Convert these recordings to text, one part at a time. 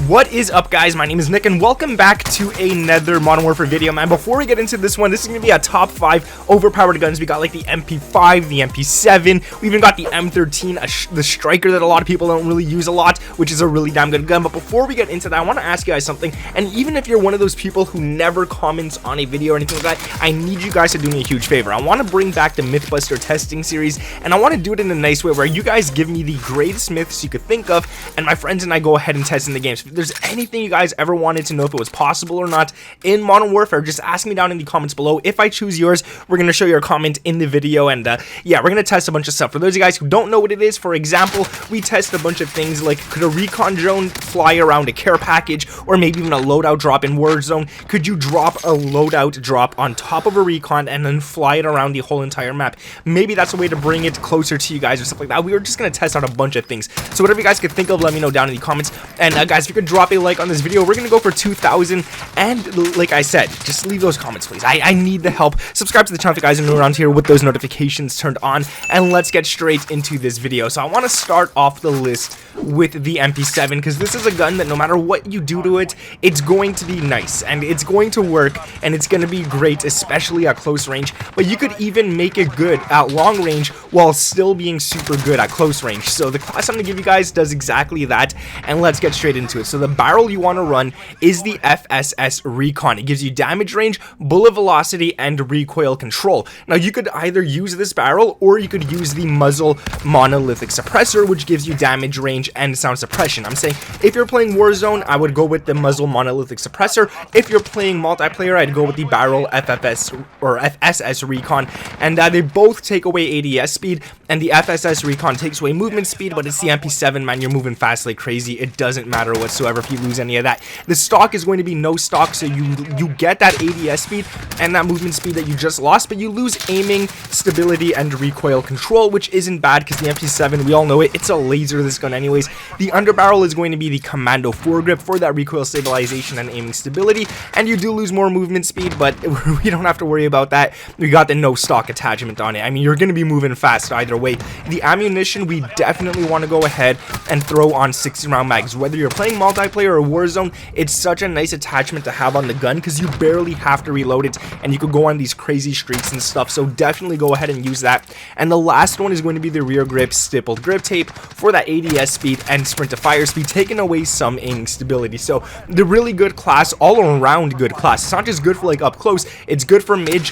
What is up, guys? My name is Nick and welcome back to another Modern Warfare video, man. Before we get into this one, this is going to be a top 5 overpowered guns. We got like the MP5, the MP7, we even got the M13, the Stryker that a lot of people don't really use a lot, which is a really damn good gun. But before we get into that, I want to ask you guys something, and even if you're one of those people who never comments on a video or anything like that, I need you guys to do me a huge favor. I want to bring back the Mythbuster testing series, and I want to do it in a nice way where you guys give me the greatest myths you could think of, and my friends and I go ahead and test in the games. If there's anything you guys ever wanted to know if it was possible or not in Modern Warfare, just ask me down in the comments below. If I choose yours, we're going to show your comment in the video, and yeah, we're going to test a bunch of stuff. For those of you guys who don't know what it is, for example, we test a bunch of things like, could a recon drone fly around a care package, or maybe even a loadout drop in Warzone? Could you drop a loadout drop on top of a recon and then fly it around the whole entire map? Maybe that's a way to bring it closer to you guys or stuff like that. We were just going to test out a bunch of things, so whatever you guys could think of, let me know down in the comments. And guys, if you could drop a like on this video, we're gonna go for 2,000, and like I said, just leave those comments, please. I need the help. Subscribe to the channel if you guys are new around here with those notifications turned on, and let's get straight into this video. So I want to start off the list with the MP7, because this is a gun that no matter what you do to it, it's going to be nice, and it's going to work, and it's going to be great, especially at close range. But you could even make it good at long range while still being super good at close range. So the class I'm going to give you guys does exactly that, and let's get straight into it. So the barrel you want to run is the FSS Recon. It gives you damage range, bullet velocity, and recoil control. Now you could either use this barrel or you could use the muzzle monolithic suppressor, which gives you damage range and sound suppression. I'm saying if you're playing Warzone, I would go with the muzzle monolithic suppressor. If you're playing multiplayer, I'd go with the barrel FFS or FSS Recon, and they both take away ADS speed, and the FSS Recon takes away movement speed, but it's the MP7, man. You're moving fast like crazy. It doesn't matter whatsoever if you lose any of that. The stock is going to be no stock, so you get that ADS speed and that movement speed that you just lost, but you lose aiming, stability, and recoil control, which isn't bad because the MP7, we all know it, it's a laser, this gun anyways. The underbarrel is going to be the commando foregrip for that recoil stabilization and aiming stability, and you do lose more movement speed, but we don't have to worry about that. We got the no stock attachment on it. I mean, you're going to be moving fast either way. The ammunition, we definitely want to go ahead and throw on 60-round mags. Whether you're playing multiplayer or Warzone, it's such a nice attachment to have on the gun because you barely have to reload it, and you could go on these crazy streaks and stuff, so definitely go ahead and use that. And the last one is going to be the rear grip stippled grip tape for that ADS speed and sprint to fire speed, taking away some aiming stability. So the really good class, all around good class. It's not just good for like up close, it's good for mid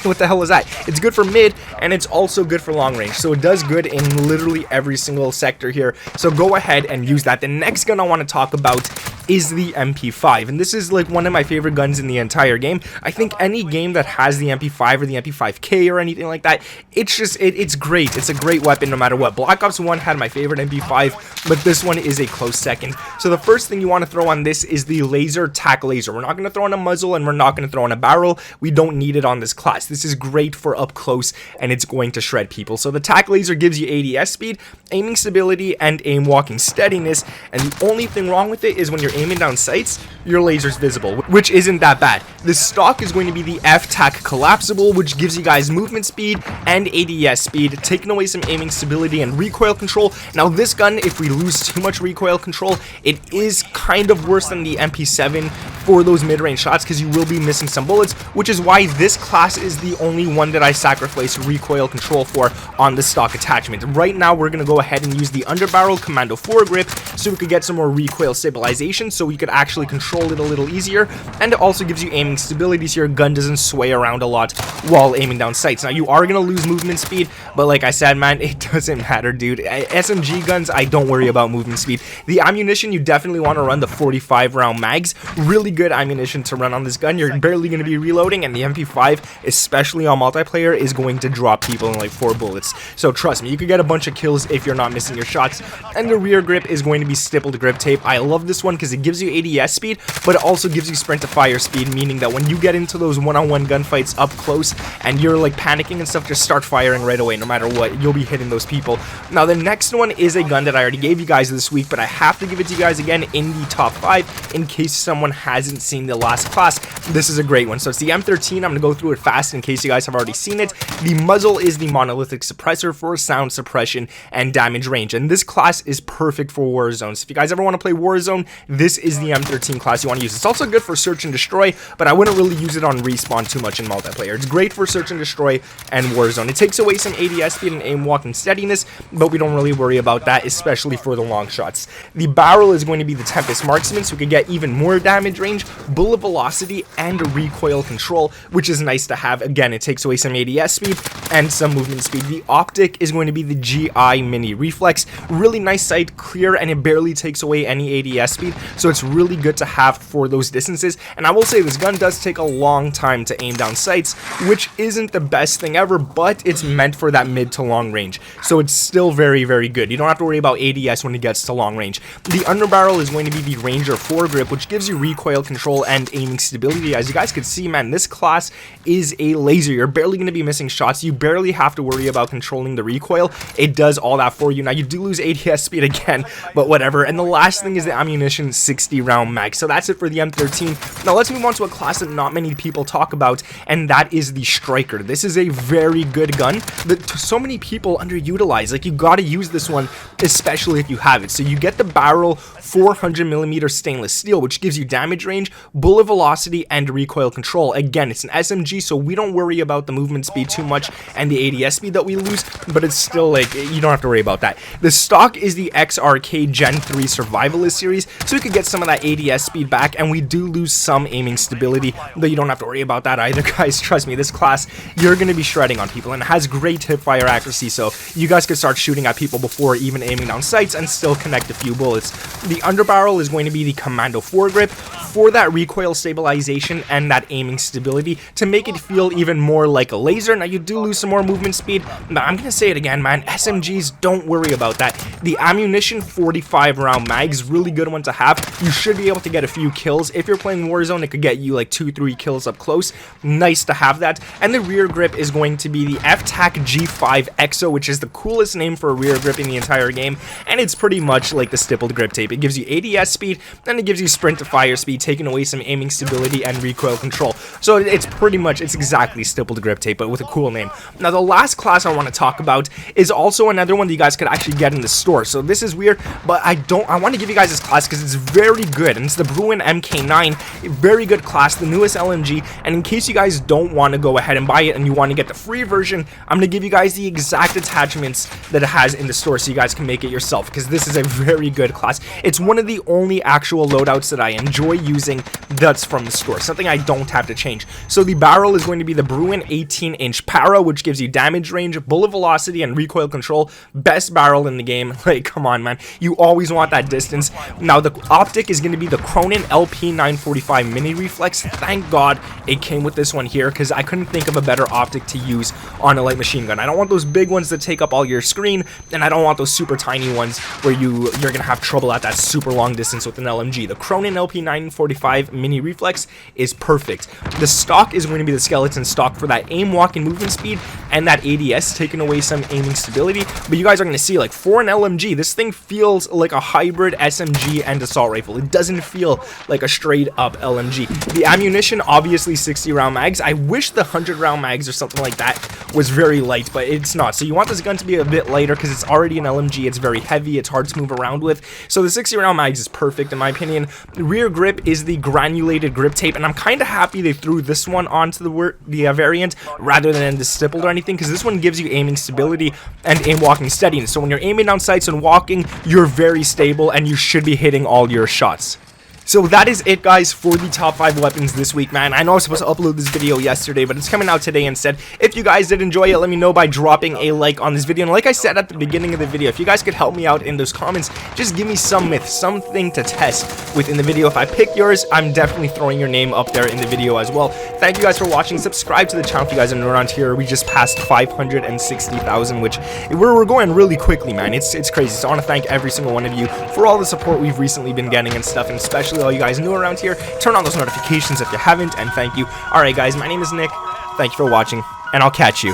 what the hell is that? It's good for mid, and it's also good for long range, so it does good in literally every single sector here, so go ahead and use that. The next gun I want to talk about is the MP5, and this is like one of my favorite guns in the entire game. I think any game that has the MP5 or the MP5K or anything like that, it's just it's great. It's a great weapon no matter what. Black Ops 1 had my favorite MP5, but this one is a close second. So the first thing you want to throw on this is the laser tac laser. We're not going to throw on a muzzle, and we're not going to throw on a barrel. We don't need it on this class. This is great for up close, and it's going to shred people. So the tac laser gives you ADS speed, aiming stability, and aim walking steadiness, and the only thing wrong with it is when you're aiming down sights, your laser's visible, which isn't that bad. The stock is going to be the F-Tac collapsible, which gives you guys movement speed and ADS speed, taking away some aiming stability and recoil control. Now this gun, if we lose too much recoil control, it is kind of worse than the MP7 for those mid-range shots, because you will be missing some bullets, which is why this class is the only one that I sacrifice recoil control for on the stock attachment. Right now we're going to go ahead and use the underbarrel commando foregrip so we could get some more recoil stabilization, so we could actually control it a little easier, and it also gives you aiming stability so your gun doesn't sway around a lot while aiming down sights. Now you are going to lose movement speed, but like I said, man, it doesn't matter, dude. SMG guns, I don't worry about movement speed. The ammunition, you definitely want to run the 45-round mags. Really good ammunition to run on this gun. You're barely going to be reloading, and the MP5, especially on multiplayer, is going to drop people in like 4 bullets. So trust me, you could get a bunch of kills if you're not missing your shots. And the rear grip is going to be stippled grip tape. I love this one because it gives you ADS speed, but it also gives you sprint to fire speed, meaning that when you get into those one-on-one gunfights up close and you're like panicking and stuff, just start firing right away. No matter what, you'll be hitting those people. Now the next one is a gun that I already gave you guys this week, but I have to give it to you guys again in the top 5 in case someone hasn't seen the last class. This is a great one. So it's the M13. I'm going to go through it fast in case you guys have already seen it. The muzzle is the monolithic suppressor for sound suppression and damage range, and this class is perfect for Warzone. So if you guys ever want to play Warzone, this this is the M13 class you want to use. It's also good for search and destroy, but I wouldn't really use it on respawn too much in multiplayer. It's great for search and destroy and Warzone. It takes away some ADS speed and aim walk and steadiness, but we don't really worry about that, especially for the long shots. The barrel is going to be the Tempest Marksman, so we could get even more damage range, bullet velocity, and recoil control, which is nice to have. Again, it takes away some ADS speed and some movement speed. The optic is going to be the GI Mini Reflex. Really nice sight, clear, and it barely takes away any ADS speed, so it's really good to have for those distances. And I will say this gun does take a long time to aim down sights, which isn't the best thing ever, but it's meant for that mid to long range, so it's still very, very good. You don't have to worry about ADS when it gets to long range. The underbarrel is going to be the Ranger foregrip, which gives you recoil control and aiming stability. As you guys can see, man, this class is a laser. You're barely going to be missing shots. You barely have to worry about controlling the recoil. It does all that for you. Now, you do lose ADS speed again, but whatever. And the last thing is the ammunition 60 round mag. So that's it for the M13. Now let's move on to a class that not many people talk about, and that is the Stryker. This is a very good gun that so many people underutilize. Like, you got to use this one, especially if you have it. So you get the barrel 400mm stainless steel, which gives you damage range, bullet velocity, and recoil control. Again, it's an SMG, so we don't worry about the movement speed too much and the ADS speed that we lose, but it's still, like, you don't have to worry about that. The stock is the XRK Gen 3 Survivalist series, so we could get some of that ADS speed back, and we do lose some aiming stability, though you don't have to worry about that either, guys. Trust me, this class, you're going to be shredding on people, and it has great hipfire accuracy, so you guys could start shooting at people before even aiming down sights and still connect a few bullets. The underbarrel is going to be the Commando foregrip for that recoil stabilization and that aiming stability to make it feel even more like a laser. Now, you do lose some more movement speed, but I'm going to say it again, man, SMGs, don't worry about that. The ammunition 45 round mag is really good one to have. You should be able to get a few kills. If you're playing Warzone, it could get you like 2-3 kills up close. Nice to have that. And the rear grip is going to be the FTAC G5 EXO, which is the coolest name for a rear grip in the entire game, and it's pretty much like the stippled grip tape. It gives you ADS speed, and it gives you sprint to fire speed, taking away some aiming stability and recoil control. So it's pretty much, it's exactly stippled grip tape, but with a cool name. Now, the last class I want to talk about is also another one that you guys could actually get in the store. So this is weird, but I want to give you guys this class because it's very good, and it's the Bruin MK9. Very good class, the newest LMG, and in case you guys don't want to go ahead and buy it and you want to get the free version, I'm going to give you guys the exact attachments that it has in the store so you guys can make it yourself, because this is a very good class. It's one of the only actual loadouts that I enjoy using that's from the store, something I don't have to change. So the barrel is going to be the Bruin 18-inch Para, which gives you damage range, bullet velocity, and recoil control. Best barrel in the game. Like, come on, man, you always want that distance. Now, the optic is going to be the Cronin LP945 Mini Reflex. Thank God it came with this one here, because I couldn't think of a better optic to use on a light machine gun. I don't want those big ones that take up all your screen, and I don't want those super tiny ones where you're gonna have trouble at that super long distance with an LMG. The Cronin LP945 Mini Reflex is perfect. The stock is going to be the skeleton stock for that aim, walk, and movement speed, and that ADS, taking away some aiming stability. But you guys are gonna see, like, for an LMG, this thing feels like a hybrid SMG and assault rifle. It doesn't feel like a straight up LMG. The ammunition, obviously 60 round mags. I wish the 100 round mags or something like that was very light, but it's not. So you want this gun to be a bit lighter because it's already an LMG. It's very heavy, it's hard to move around with. So the 60 round mags is perfect in my opinion. The rear grip is the granulated grip tape, and I'm kind of happy they threw this one onto the variant rather than the stippled or anything, because this one gives you aiming stability and aim walking steadiness. So when you're aiming down sights and walking, you're very stable and you should be hitting all your shots. So that is it, guys, for the top 5 weapons this week, man. I know I was supposed to upload this video yesterday, but it's coming out today instead. If you guys did enjoy it, let me know by dropping a like on this video. And like I said at the beginning of the video, if you guys could help me out in those comments, just give me some myth, something to test within the video. If I pick yours, I'm definitely throwing your name up there in the video as well. Thank you guys for watching. Subscribe to the channel if you guys are new around here. We just passed 560,000, which we're going really quickly, man. It's crazy. So I want to thank every single one of you for all the support we've recently been getting and stuff, and especially all you guys new around here. Turn on those notifications if you haven't, and thank you. Alright, guys, my name is Nick. Thank you for watching, and I'll catch you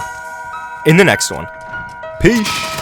in the next one. Peace.